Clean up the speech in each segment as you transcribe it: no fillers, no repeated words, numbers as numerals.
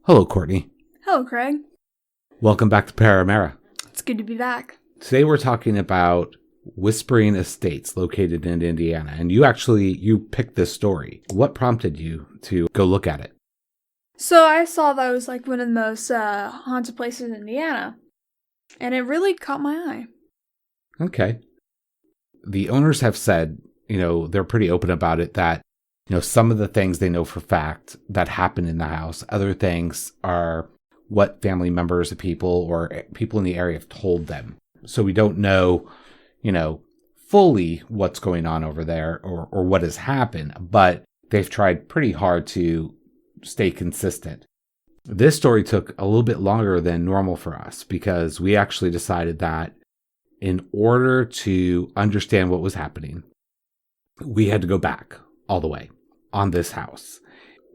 Hello, Courtney. Hello, Craig. Welcome back to Paranormal. It's good to be back. Today we're talking about Whispering Estates located in Indiana. And you picked this story. What prompted you to go look at it? So I saw that it was like one of the most haunted places in Indiana. And it really caught my eye. Okay. The owners have said, they're pretty open about it, that, some of the things they know for fact that happened in the house. Other things are what family members of people or people in the area have told them. So we don't know, fully what's going on over there or what has happened, but they've tried pretty hard to stay consistent. This story took a little bit longer than normal for us because we actually decided that in order to understand what was happening, we had to go back all the way on this house.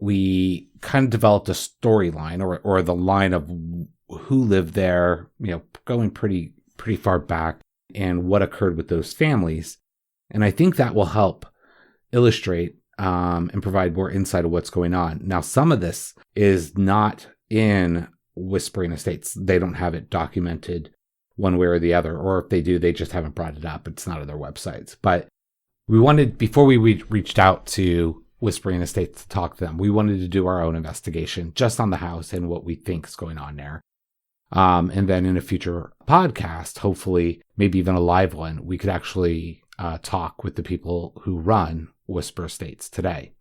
We kind of developed a storyline or the line of who lived there, going pretty far back and what occurred with those families. And I think that will help illustrate and provide more insight of what's going on. Now, some of this is not in Whispering Estates. They don't have it documented one way or the other, or if they do, they just haven't brought it up. It's not on their websites. But we wanted, before we reached out to Whispering Estates to talk to them, we wanted to do our own investigation just on the house and what we think is going on there. And then in a future podcast, hopefully, maybe even a live one, we could actually talk with the people who run Whisper Estates today.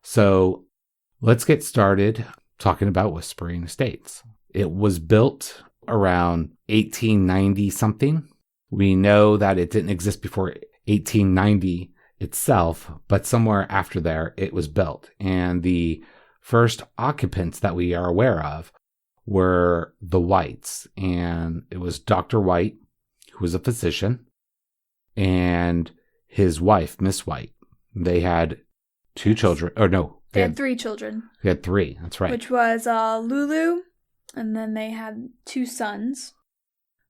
So let's get started talking about Whispering Estates. It was built around 1890 something. We know that it didn't exist before 1890 itself, but somewhere after there it was built. And the first occupants that we are aware of were the Whites. And it was Dr. White, who was a physician, and his wife, Miss White. They had two children. Or no. They had three children. They had three. That's right. Which was Lulu, and then they had two sons,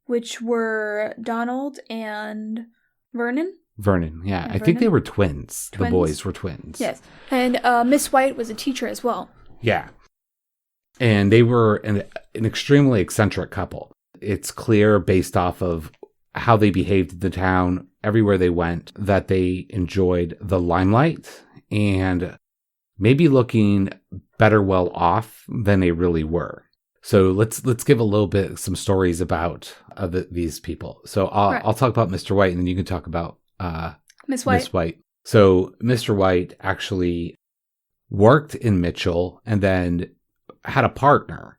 which were Donald and Vernon. Vernon, yeah. I think they were twins. The boys were twins. Yes. And Miss White was a teacher as well. Yeah. And they were an extremely eccentric couple. It's clear based off of how they behaved in the town, everywhere they went, that they enjoyed the limelight and maybe looking better well off than they really were. So let's give a little bit some stories about these people. So I'll talk about Mr. White, and then you can talk about Miss White. Miss White. So Mr. White actually worked in Mitchell and then had a partner.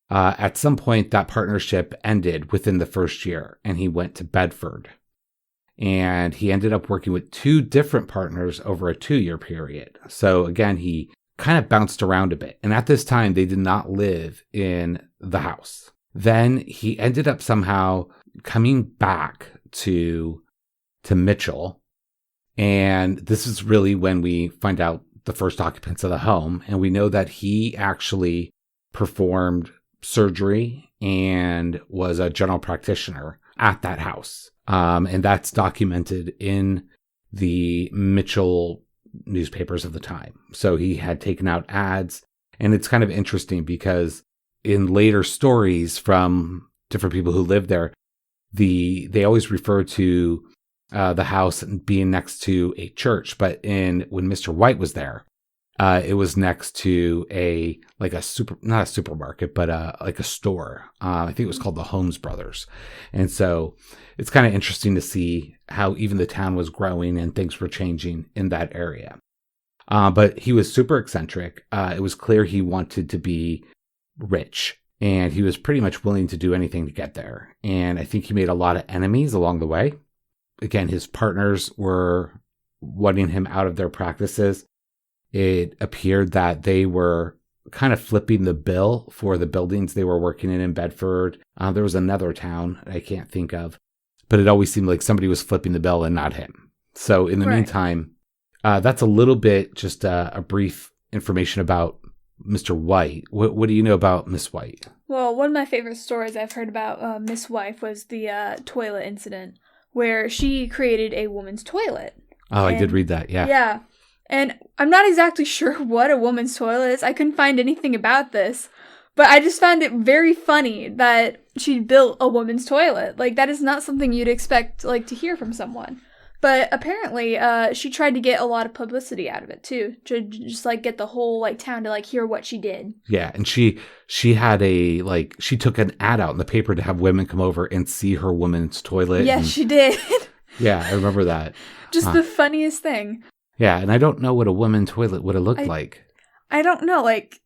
At some point, that partnership ended within the first year, and he went to Bedford. And he ended up working with two different partners over a 2-year period. So again, he kind of bounced around a bit. And at this time, they did not live in the house. Then he ended up somehow coming back to Mitchell. And this is really when we find out the first occupants of the home. And we know that he actually performed surgery and was a general practitioner at that house. And that's documented in the Mitchell newspapers of the time. So he had taken out ads. And it's kind of interesting because in later stories from different people who lived there, they always refer to the house being next to a church. But when Mr. White was there, it was next to not a supermarket, but like a store. I think it was called the Holmes Brothers. And so it's kind of interesting to see how even the town was growing and things were changing in that area. But he was super eccentric. It was clear he wanted to be rich, and he was pretty much willing to do anything to get there. And I think he made a lot of enemies along the way. Again, his partners were wanting him out of their practices. It appeared that they were kind of flipping the bill for the buildings they were working in Bedford. There was another town I can't think of, but it always seemed like somebody was flipping the bill and not him. So in the meantime, that's a little bit just a brief information about Mr. White. What do you know about Miss White? Well, one of my favorite stories I've heard about Miss White was the toilet incident, where she created a woman's toilet. Oh, I did read that, yeah. Yeah. And I'm not exactly sure what a woman's toilet is. I couldn't find anything about this. But I just found it very funny that she built a woman's toilet. Like, that is not something you'd expect, like, to hear from someone. But apparently, she tried to get a lot of publicity out of it, too. To just, like, get the whole, like, town to, like, hear what she did. Yeah, and she had she took an ad out in the paper to have women come over and see her woman's toilet. Yes, she did. Yeah, I remember that. Just the funniest thing. Yeah, and I don't know what a women's toilet would have looked like. I don't know, like,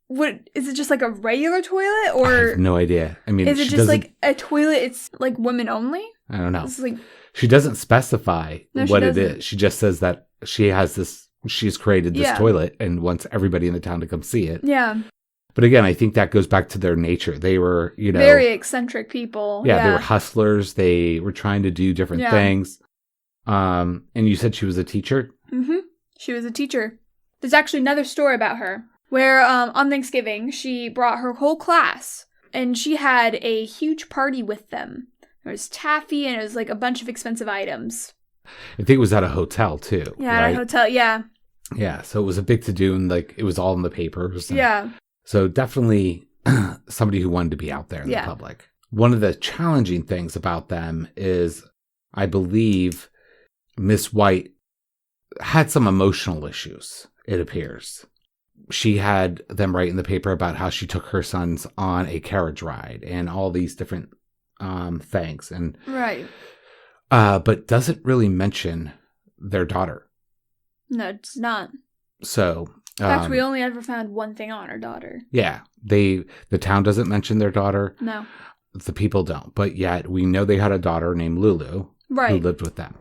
is it just like a regular toilet, or I have no idea. I mean, is it just like a toilet? It's like women only. I don't know. It's like, she doesn't specify what it is. She just says that she's created this toilet and wants everybody in the town to come see it. Yeah. But again, I think that goes back to their nature. They were, very eccentric people. Yeah, they were hustlers. They were trying to do different things. And you said she was a teacher? Mm-hmm. She was a teacher. There's actually another story about her where on Thanksgiving, she brought her whole class and she had a huge party with them. There was taffy and it was like a bunch of expensive items. I think it was at a hotel too. Yeah, right? At a hotel, yeah. Yeah, so it was a big to-do and like it was all in the papers. Yeah. So definitely somebody who wanted to be out there in the public. One of the challenging things about them is, I believe, Miss White had some emotional issues, it appears. She had them write in the paper about how she took her sons on a carriage ride and all these different things. And right. But doesn't really mention their daughter. No, it's not. So... in fact, we only ever found one thing on her daughter. Yeah. The town doesn't mention their daughter. No. The people don't. But yet, we know they had a daughter named Lulu. Right. Who lived with them.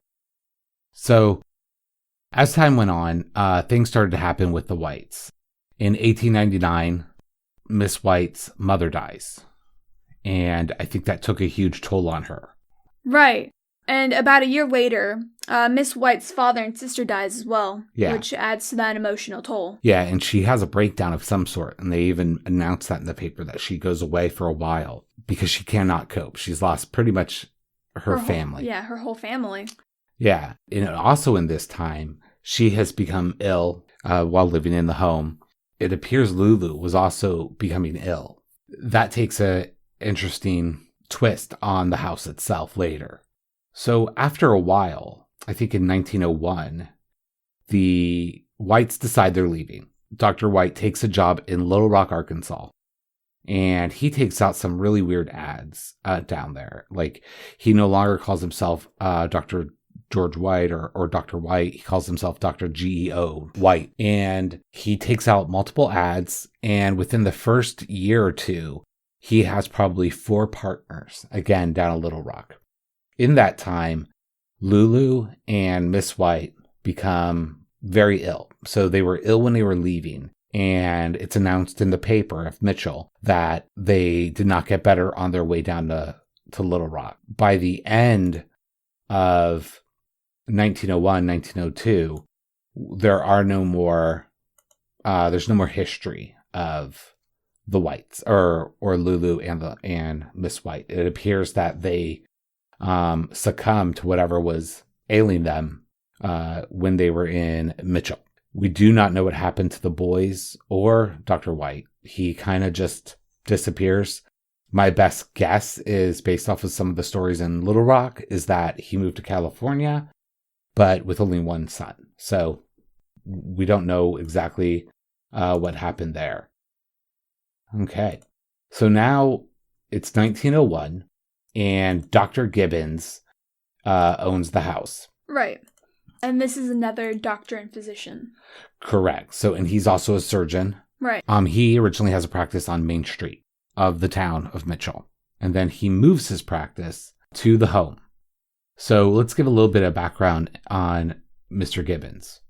So, as time went on, things started to happen with the Whites. In 1899, Miss White's mother dies. And I think that took a huge toll on her. Right. And about a year later, Miss White's father and sister dies as well, which adds to that emotional toll. Yeah, and she has a breakdown of some sort, and they even announced that in the paper that she goes away for a while because she cannot cope. She's lost pretty much her family. Her whole family. Yeah, and also in this time, she has become ill while living in the home. It appears Lulu was also becoming ill. That takes a interesting twist on the house itself later. So after a while, I think in 1901, the Whites decide they're leaving. Dr. White takes a job in Little Rock, Arkansas, and he takes out some really weird ads down there. Like, he no longer calls himself Dr. George White or Dr. White. He calls himself Dr. GEO White. And he takes out multiple ads, and within the first year or two, he has probably 4 partners, again, down at Little Rock. In that time, Lulu and Miss White become very ill. So they were ill when they were leaving. And it's announced in the paper of Mitchell that they did not get better on their way down to Little Rock. By the end of 1901, 1902, there are no more, there's no more history of the Whites or Lulu and Miss White. It appears that they succumbed to whatever was ailing them when they were in Mitchell. We do not know what happened to the boys or Dr. White. He kind of just disappears. My best guess is, based off of some of the stories in Little Rock, is that he moved to California, but with only one son. So we don't know exactly what happened there. Okay. So now it's 1901, and Dr. Gibbons owns the house. Right. And this is another doctor and physician. Correct. So, and he's also a surgeon. Right. He originally has a practice on Main Street of the town of Mitchell. And then he moves his practice to the home. So let's give a little bit of background on Mr. Gibbons.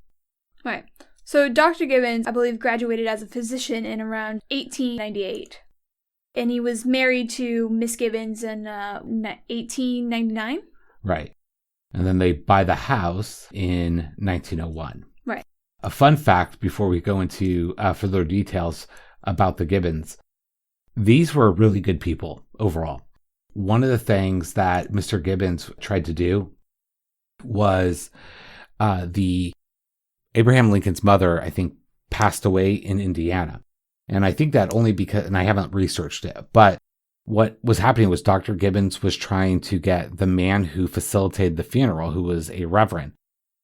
Right. So Dr. Gibbons, I believe, graduated as a physician in around 1898. And he was married to Miss Gibbons in 1899. Right. And then they buy the house in 1901. Right. A fun fact before we go into further details about the Gibbons. These were really good people overall. One of the things that Mr. Gibbons tried to do was the Abraham Lincoln's mother, I think, passed away in Indiana. And I think that only because, and I haven't researched it, but what was happening was Dr. Gibbons was trying to get the man who facilitated the funeral, who was a reverend,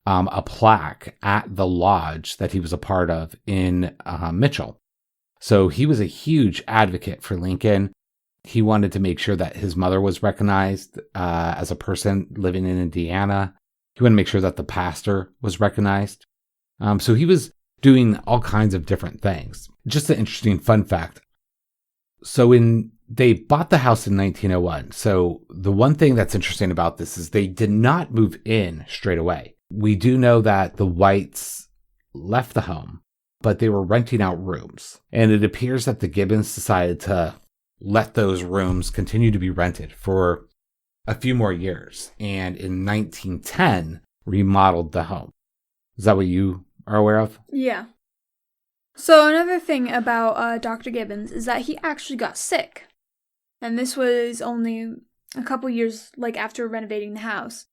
a plaque at the lodge that he was a part of in Mitchell. So he was a huge advocate for Lincoln. He wanted to make sure that his mother was recognized as a person living in Indiana. He wanted to make sure that the pastor was recognized. So he was doing all kinds of different things. Just an interesting fun fact. So they bought the house in 1901. So the one thing that's interesting about this is they did not move in straight away. We do know that the Whites left the home, but they were renting out rooms. And it appears that the Gibbons decided to let those rooms continue to be rented for a few more years. And in 1910, remodeled the home. Is that what you are aware of? Yeah. So another thing about Dr. Gibbons is that he actually got sick. And this was only a couple years after renovating the house.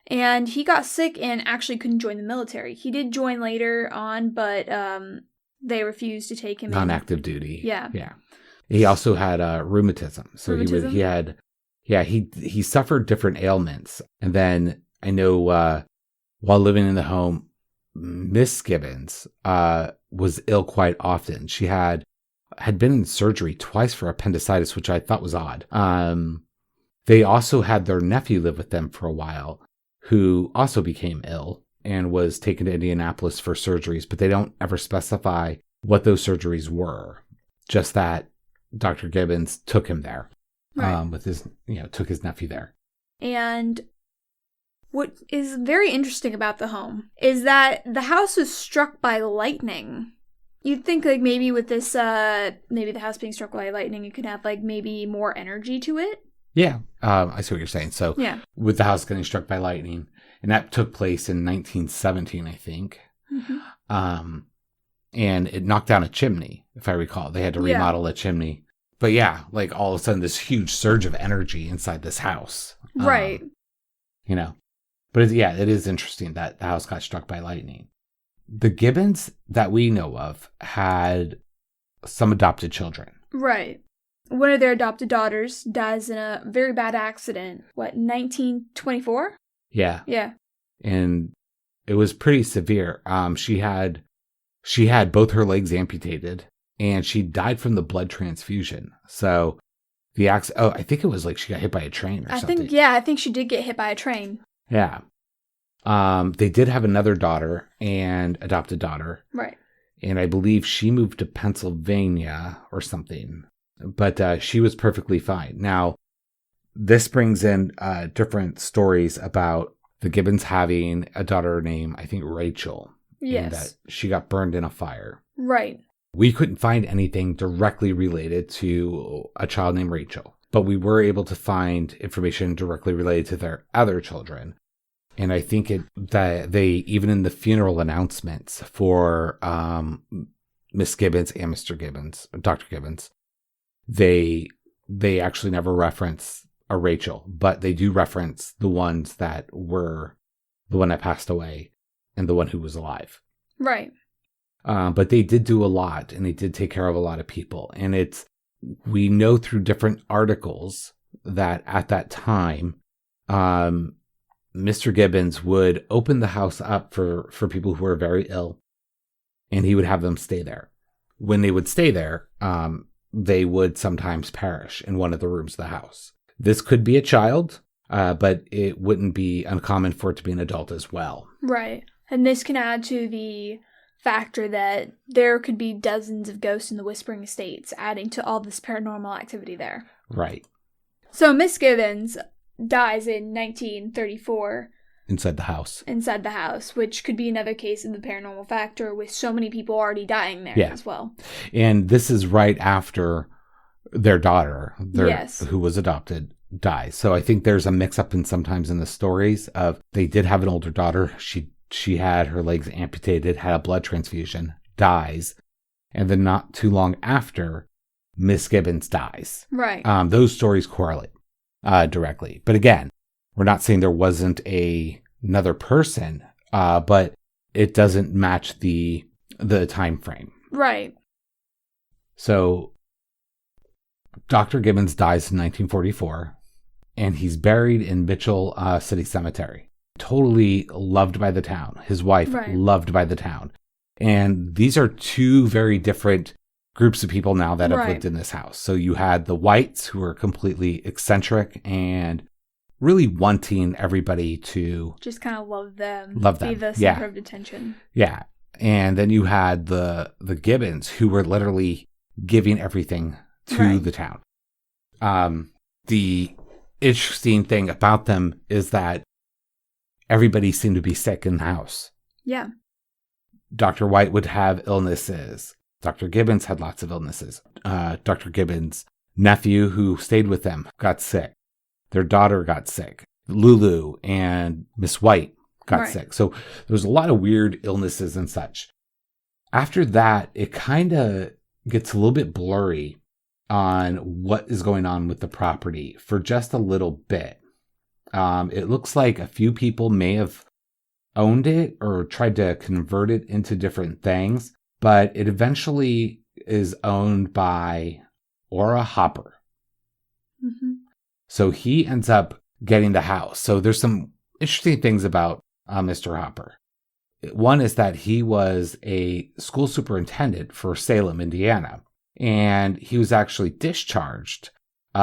And he got sick and actually couldn't join the military. He did join later on, but they refused to take him non-active duty. Yeah. Yeah. He also had rheumatism. So rheumatism? he suffered different ailments. And then I know while living in the home, Miss Gibbons was ill quite often. She had been in surgery twice for appendicitis, which I thought was odd. They also had their nephew live with them for a while, who also became ill and was taken to Indianapolis for surgeries, but they don't ever specify what those surgeries were. Just that Dr. Gibbons took him there, right. Took his nephew there. And what is very interesting about the home is that the house was struck by lightning. You'd think maybe with this, maybe the house being struck by lightning, it could have maybe more energy to it. Yeah, I see what you're saying. So yeah. With the house getting struck by lightning, and that took place in 1917, I think. Mm-hmm. And it knocked down a chimney, if I recall. They had to remodel a chimney. But yeah, all of a sudden, this huge surge of energy inside this house. Right. But it is interesting that the house got struck by lightning. The Gibbons that we know of had some adopted children. Right. One of their adopted daughters dies in a very bad accident. 1924? Yeah. Yeah. And it was pretty severe. She had both her legs amputated, and she died from the blood transfusion. So I think it was she got hit by a train or something. I think she did get hit by a train. Yeah. They did have another daughter and adopted daughter. Right. And I believe she moved to Pennsylvania or something. But she was perfectly fine. Now, this brings in different stories about the Gibbons having a daughter named, I think, Rachel. Yes. And that she got burned in a fire. Right. We couldn't find anything directly related to a child named Rachel, but we were able to find information directly related to their other children. And I think that they, even in the funeral announcements for Miss Gibbons and Mr. Gibbons, Dr. Gibbons, they actually never reference a Rachel, but they do reference the ones that were the one that passed away and the one who was alive. Right. But they did do a lot, and they did take care of a lot of people. And we know through different articles that at that time, Mr. Gibbons would open the house up for people who were very ill, and he would have them stay there. When they would stay there, they would sometimes perish in one of the rooms of the house. This could be a child, but it wouldn't be uncommon for it to be an adult as well. Right. And this can add to the factor that there could be dozens of ghosts in the Whispering Estates, adding to all this paranormal activity there. Right. So Miss Gibbons dies in 1934. Inside the house, which could be another case of the paranormal factor with so many people already dying there as well. And this is right after their daughter, yes, who was adopted, dies. So I think there's a mix-up sometimes in the stories of they did have an older daughter. She had her legs amputated, had a blood transfusion, dies. And then not too long after, Miss Gibbons dies. Right. Those stories correlate directly. But again, we're not saying there wasn't another person, but it doesn't match the time frame. Right. So Dr. Gibbons dies in 1944, and he's buried in Mitchell City Cemetery. Totally loved by the town. His wife loved by the town. And these are two very different groups of people now that have lived in this house. So you had the Whites, who are completely eccentric and really wanting everybody to just kind of love them. Be the center of attention. Yeah. And then you had the Gibbons, who were literally giving everything to the town. The interesting thing about them is that everybody seemed to be sick in the house. Yeah. Dr. White would have illnesses. Dr. Gibbons had lots of illnesses. Dr. Gibbons' nephew, who stayed with them, got sick. Their daughter got sick. Lulu and Miss White got sick. So there was a lot of weird illnesses and such. After that, it kind of gets a little bit blurry on what is going on with the property for just a little bit. It looks like a few people may have owned it or tried to convert it into different things, but it eventually is owned by Ora Hopper. Mm-hmm. So he ends up getting the house. So there's some interesting things about Mr. Hopper. One is that he was a school superintendent for Salem, Indiana, and he was actually discharged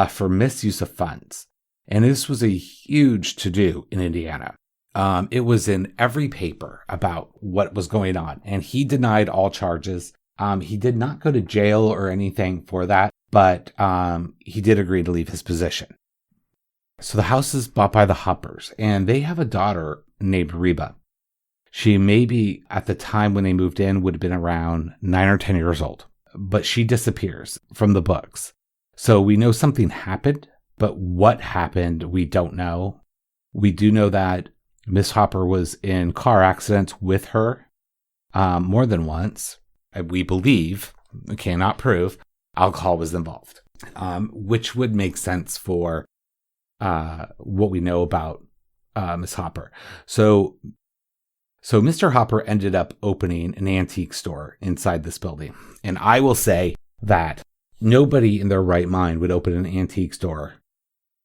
for misuse of funds. And this was a huge to-do in Indiana. It was in every paper about what was going on, and he denied all charges. He did not go to jail or anything for that, but he did agree to leave his position. So the house is bought by the Hoppers, and they have a daughter named Reba. She maybe at the time when they moved in would have been around 9 or 10 years old, but she disappears from the books. So we know something happened, but what happened, we don't know. We do know that Miss Hopper was in car accidents with her more than once. We believe, we cannot prove, alcohol was involved, which would make sense for what we know about Miss Hopper. So Mr. Hopper ended up opening an antique store inside this building. And I will say that nobody in their right mind would open an antique store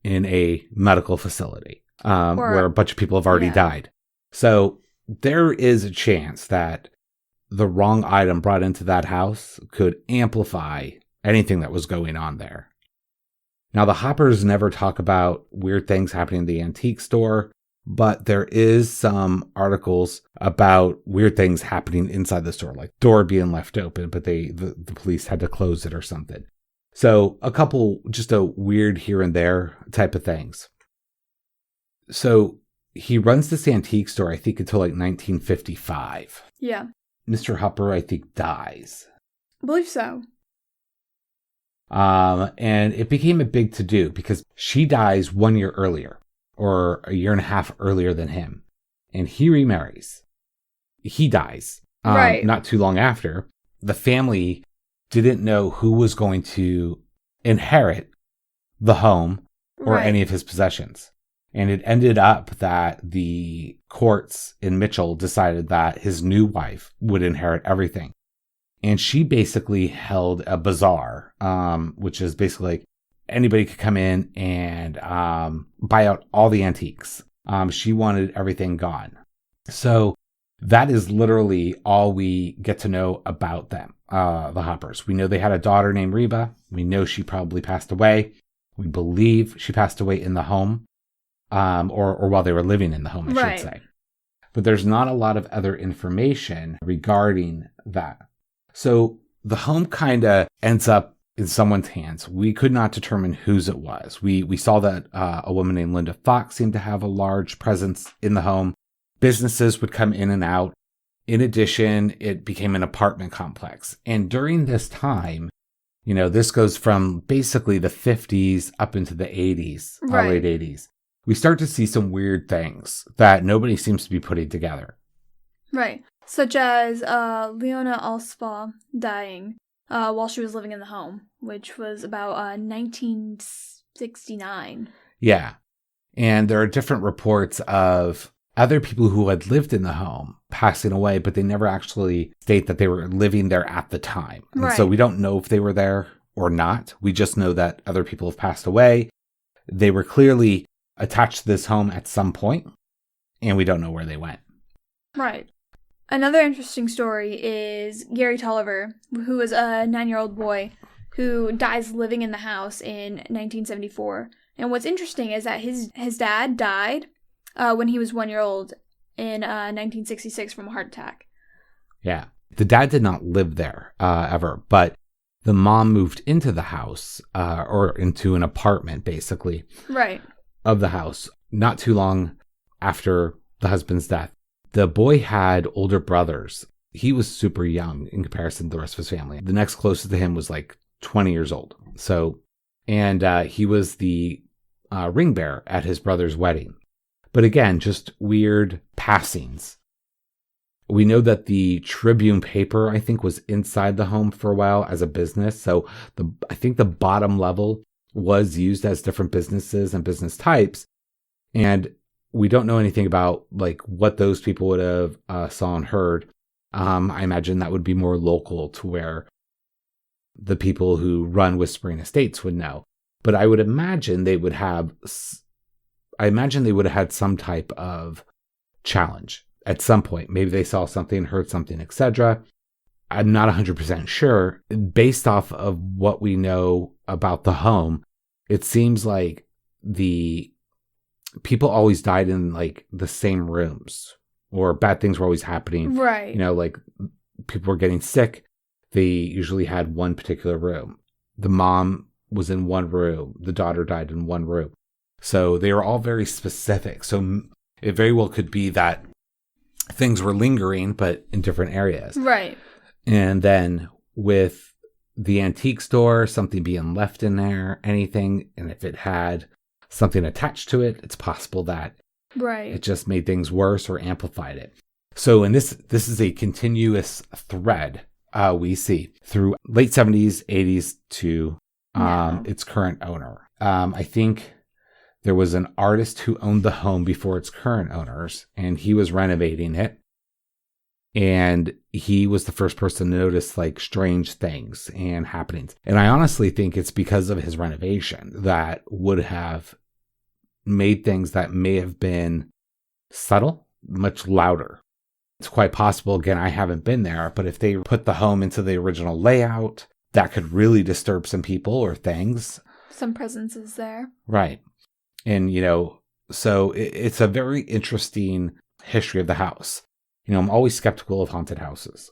in a medical facility where a bunch of people have already died. So there is a chance that the wrong item brought into that house could amplify anything that was going on there. Now, the Hoppers never talk about weird things happening in the antique store, but there is some articles about weird things happening inside the store, like door being left open, but the police had to close it or something. So a couple, just a weird here and there type of things. So he runs this antique store, I think, until like 1955. Yeah. Mr. Hopper, I think, dies. I believe so. And it became a big to-do because she dies 1 year earlier, or a year and a half earlier than him. And he remarries. He dies. Not too long after. The family didn't know who was going to inherit the home or any of his possessions. And it ended up that the courts in Mitchell decided that his new wife would inherit everything. And she basically held a bazaar, which is basically like anybody could come in and buy out all the antiques. She wanted everything gone. So that is literally all we get to know about them, the Hoppers. We know they had a daughter named Reba. We know she probably passed away. We believe she passed away in the home, or while they were living in the home, I should say. But there's not a lot of other information regarding that. So the home kind of ends up in someone's hands. We could not determine whose it was. We saw that a woman named Linda Fox seemed to have a large presence in the home. Businesses would come in and out. In addition, it became an apartment complex. And during this time, you know, this goes from basically the 50s up into the 80s, late 80s. We start to see some weird things that nobody seems to be putting together. Right. Such as Leona Alspaugh dying while she was living in the home, which was about 1969. Yeah. And there are different reports of other people who had lived in the home passing away, but they never actually state that they were living there at the time. And Right. so we don't know if they were there or not. We just know that other people have passed away. They were clearly attached to this home at some point, and we don't know where they went. Right. Another interesting story is Gary Tolliver, who was a 9-year-old boy who dies living in the house in 1974. And what's interesting is that his dad died when he was 1 year old in 1966 from a heart attack. Yeah. The dad did not live there ever, but the mom moved into the house or into an apartment, basically, Right. of the house not too long after the husband's death. The boy had older brothers. He was super young in comparison to the rest of his family. The next closest to him was like 20 years old. So, and he was the ring bearer at his brother's wedding. But again, just weird passings. We know that the Tribune paper, I think, was inside the home for a while as a business. So I think the bottom level was used as different businesses and business types. And we don't know anything about like what those people would have saw and heard. I imagine that would be more local to where the people who run Whispering Estates would know. But I would imagine they would have had some type of challenge at some point. Maybe they saw something, heard something, etc. I'm not 100% sure. Based off of what we know about the home, it seems like the people always died in like the same rooms, or bad things were always happening. Right. You know, like people were getting sick. They usually had one particular room. The mom was in one room. The daughter died in one room. So they were all very specific. So it very well could be that things were lingering, but in different areas. Right. And then with the antique store, something being left in there, anything, and if it had something attached to it, it's possible that Right. it just made things worse or amplified it. So, and this is a continuous thread we see through late 70s, 80s to its current owner. I think there was an artist who owned the home before its current owners, and he was renovating it. And he was the first person to notice like strange things and happenings. And I honestly think it's because of his renovation that would have made things that may have been subtle, much louder. It's quite possible, again, I haven't been there, but if they put the home into the original layout, that could really disturb some people or things. Some presences there. Right. And, you know, so it's a very interesting history of the house. You know, I'm always skeptical of haunted houses,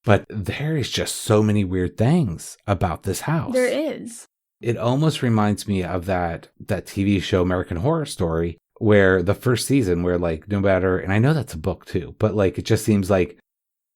but there is just so many weird things about this house. There is. It almost reminds me of that TV show American Horror Story, where the first season, where like no matter, and I know that's a book too, but like it just seems like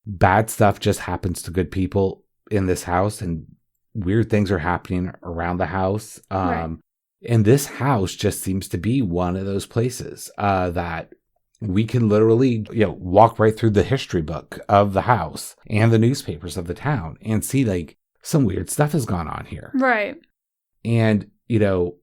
bad stuff just happens to good people in this house, and weird things are happening around the house. Right. And this house just seems to be one of those places that we can literally, you know, walk right through the history book of the house and the newspapers of the town and see like some weird stuff has gone on here. Right. And, you know,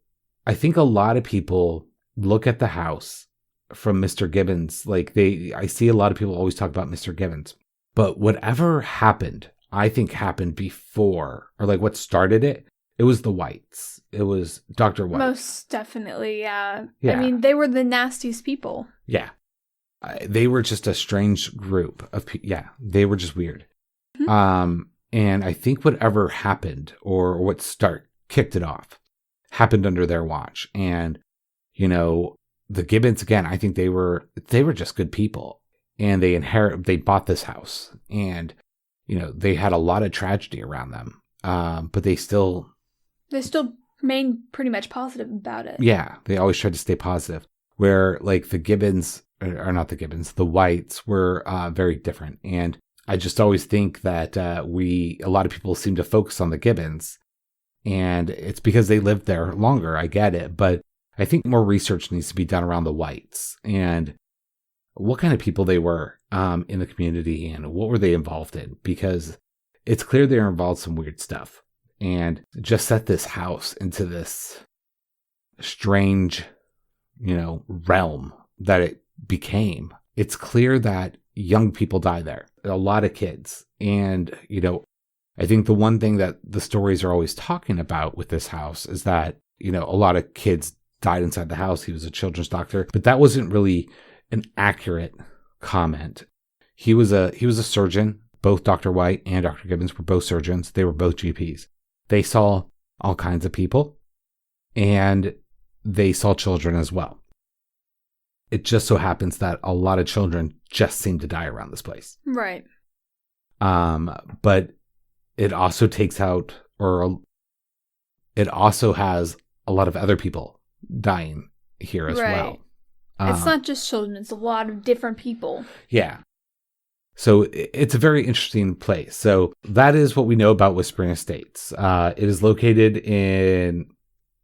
I think a lot of people look at the house from Mr. Gibbons. Like I see a lot of people always talk about Mr. Gibbons, but whatever happened, I think happened before, or like what started it, it was the Whites. It was Dr. White. Most definitely, yeah. Yeah. I mean, they were the nastiest people. Yeah. They were just a strange group of people. Yeah. They were just weird. Mm-hmm. And I think whatever happened or what kicked it off happened under their watch. And, you know, the Gibbons, again, I think they were just good people, and they bought this house, and, you know, they had a lot of tragedy around them. But they still remained pretty much positive about it. Yeah. They always tried to stay positive, where like the Gibbons, or not the Gibbons, the Whites were very different. And I just always think that a lot of people seem to focus on the Gibbons, and it's because they lived there longer. I get it. But I think more research needs to be done around the Whites and what kind of people they were in the community and what were they involved in, because it's clear they were involved in some weird stuff, and just set this house into this strange, you know, realm that it became, it's clear that young people die there, a lot of kids. And, I think the one thing that the stories are always talking about with this house is that, a lot of kids died inside the house. He was a children's doctor, but that wasn't really an accurate comment. He was a surgeon. Both Dr. White and Dr. Gibbons were both surgeons. They were both GPs. They saw all kinds of people, and they saw children as well. It just so happens that a lot of children just seem to die around this place. Right. But it also it also has a lot of other people dying here as well. It's not just children, it's a lot of different people. Yeah. So it's a very interesting place. So that is what we know about Whispering Estates. It is located in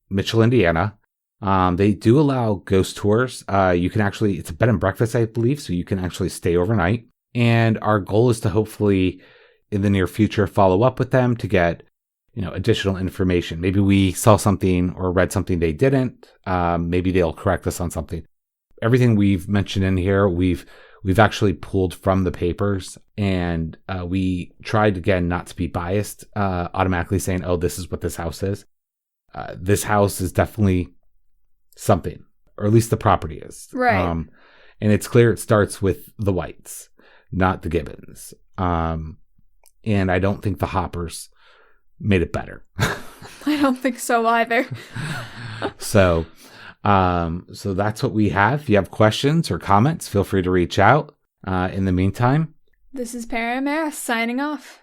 Mitchell, Indiana. They do allow ghost tours. You can actually, it's a bed and breakfast, I believe, so you can actually stay overnight. And our goal is to hopefully, in the near future, follow up with them to get, additional information. Maybe we saw something or read something they didn't. Maybe they'll correct us on something. Everything we've mentioned in here, we've actually pulled from the papers, and we tried, again, not to be biased, automatically saying, oh, this is what this house is. This house is definitely something, or at least the property is. Right. And it's clear it starts with the Whites, not the Gibbons. And I don't think the Hoppers made it better. I don't think so either. So that's what we have. If you have questions or comments, feel free to reach out. In the meantime, this is Paramara signing off.